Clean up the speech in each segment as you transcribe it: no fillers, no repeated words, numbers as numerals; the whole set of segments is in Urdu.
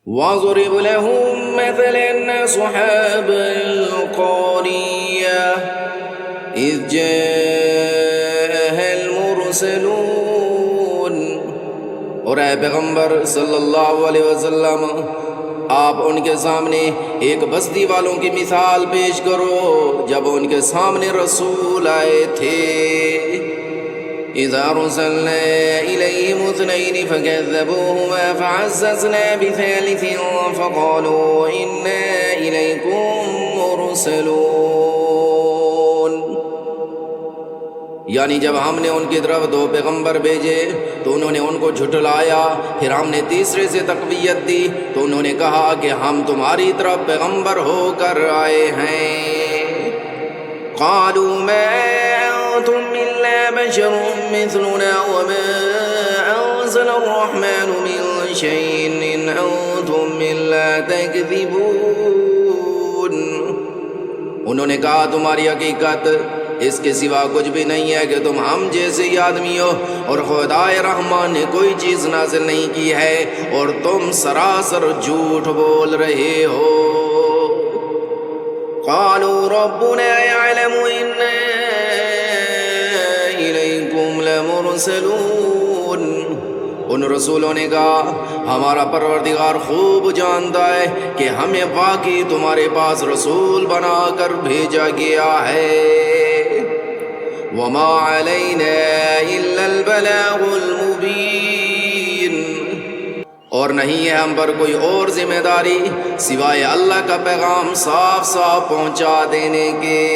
واضرب لهم مثلا أصحاب القرية إذ جاءها المرسلون۔ اور اے پیغمبر صلی اللہ علیہ وسلم، آپ ان کے سامنے ایک بستی والوں کی مثال پیش کرو جب ان کے سامنے رسول آئے تھے۔ اذا ارسلنا الیہم اثنین فکذبوہما فعززنا بثالث فقالوا انا الیکم مرسلون۔ یعنی جب ہم نے ان کی طرف دو پیغمبر بھیجے تو انہوں نے ان کو جھٹلایا، پھر ہم نے تیسرے سے تقویت دی تو انہوں نے کہا کہ ہم تمہاری طرف پیغمبر ہو کر آئے ہیں۔ قالوا ما انتم الا بشر مثلنا وما انزل الرحمن من شيء ان انتم الا تكذبون۔ انہوں نے کہا تمہاری حقیقت اس کے سوا کچھ بھی نہیں ہے کہ تم ہم جیسے ہی آدمی ہو، اور خدائے رحمان نے کوئی چیز نازل نہیں کی ہے اور تم سراسر جھوٹ بول رہے ہو۔ قالوا ربنا يعلم إنا إليكم لمرسلون۔ ان رسولوں نے کہا ہمارا پروردگار خوب جانتا ہے کہ ہمیں واقعی تمہارے پاس رسول بنا کر بھیجا گیا ہے۔ وما علینا الا البلاغ المبین۔ اور نہیں ہے ہم پر کوئی اور ذمہ داری سوائے اللہ کا پیغام صاف صاف پہنچا دینے کے۔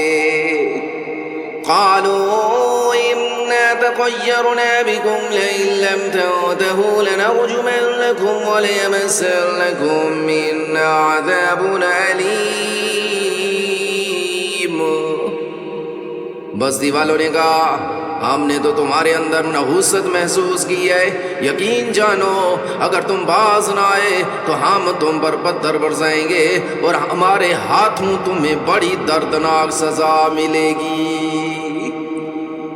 قالوا انا تطیرنا بكم لئن لم تنتهوا لنرجمنكم وليمسنكم منا عذاب أليم۔ بستی والوں نے کہا ہم نے تو تمہارے اندر نحوست محسوس کی ہے، یقین جانو اگر تم باز نہ آئے تو ہم تم پر پتھر برسائیں گے اور ہمارے ہاتھوں تمہیں بڑی دردناک سزا ملے گی۔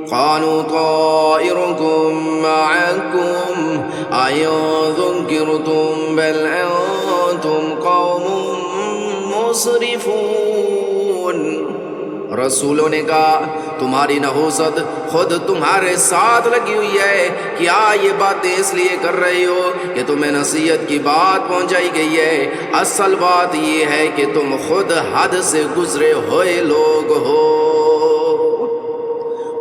قالوا طائركم معكم أئن ذكرتم بل أنتم قوم مسرفون۔ رسولوں نے کہا تمہاری نحوست خود تمہارے ساتھ لگی ہوئی ہے، کیا یہ باتیں اس لیے کر رہے ہو کہ تمہیں نصیحت کی بات پہنچائی گئی ہے؟ اصل بات یہ ہے کہ تم خود حد سے گزرے ہوئے لوگ ہو۔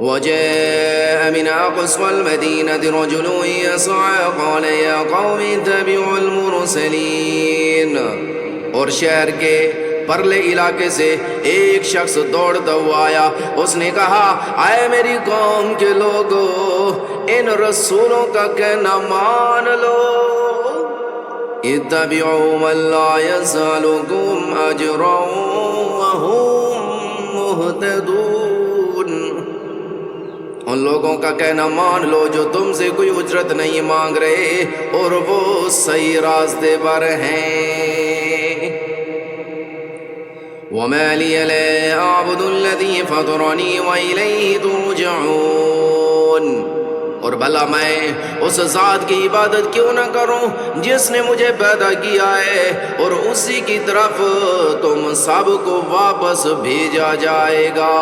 وجاء من أقصى المدينة رجل يسعى قال يا قوم اتبعوا المرسلين۔ اور شہر کے پرلے علاقے سے ایک شخص دوڑتا ہوا آیا، اس نے کہا اے میری قوم کے لوگو، ان رسولوں کا کہنا مان لو۔ اتبعوا من لا يسألكم أجرا وهم مهتدون۔ ان لوگوں کا کہنا مان لو جو تم سے کوئی اجرت نہیں مانگ رہے اور وہ صحیح راستے پر ہیں۔ وما لي لا أعبد الذي فطرني وإليه ترجعون۔ اور بھلا میں اس ذات کی عبادت کیوں نہ کروں جس نے مجھے پیدا کیا ہے اور اسی کی طرف تم سب کو واپس بھیجا جائے گا۔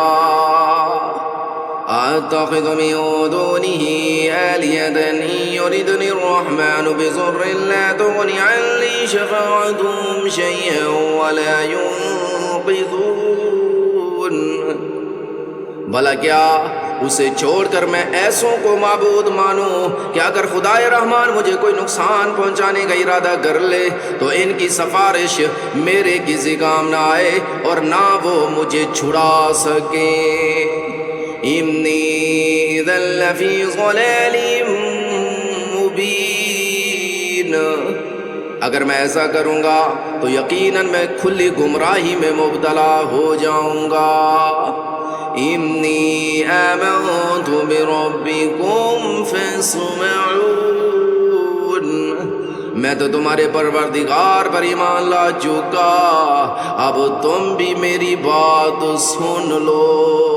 أتخذ من دونه آلهة إن يردني الرحمن بضر لا تغن عني شفاعتهم شيئا ولا ينقذون۔ بھلا کیا اسے چھوڑ کر میں ایسوں کو معبود مانوں کہ اگر خدائے رحمان مجھے کوئی نقصان پہنچانے کا ارادہ کر لے تو ان کی سفارش میرے کسی کام نہ آئے اور نہ وہ مجھے چھڑا سکے۔ انی اذا لفی ضلال مبین۔ اگر میں ایسا کروں گا تو یقیناً میں کھلی گمراہی میں مبتلا ہو جاؤں گا۔ انی آمنت بربکم فاسمعون۔ میں تو تمہارے پروردگار پر ایمان لا چکا، اب تم بھی میری بات سن لو۔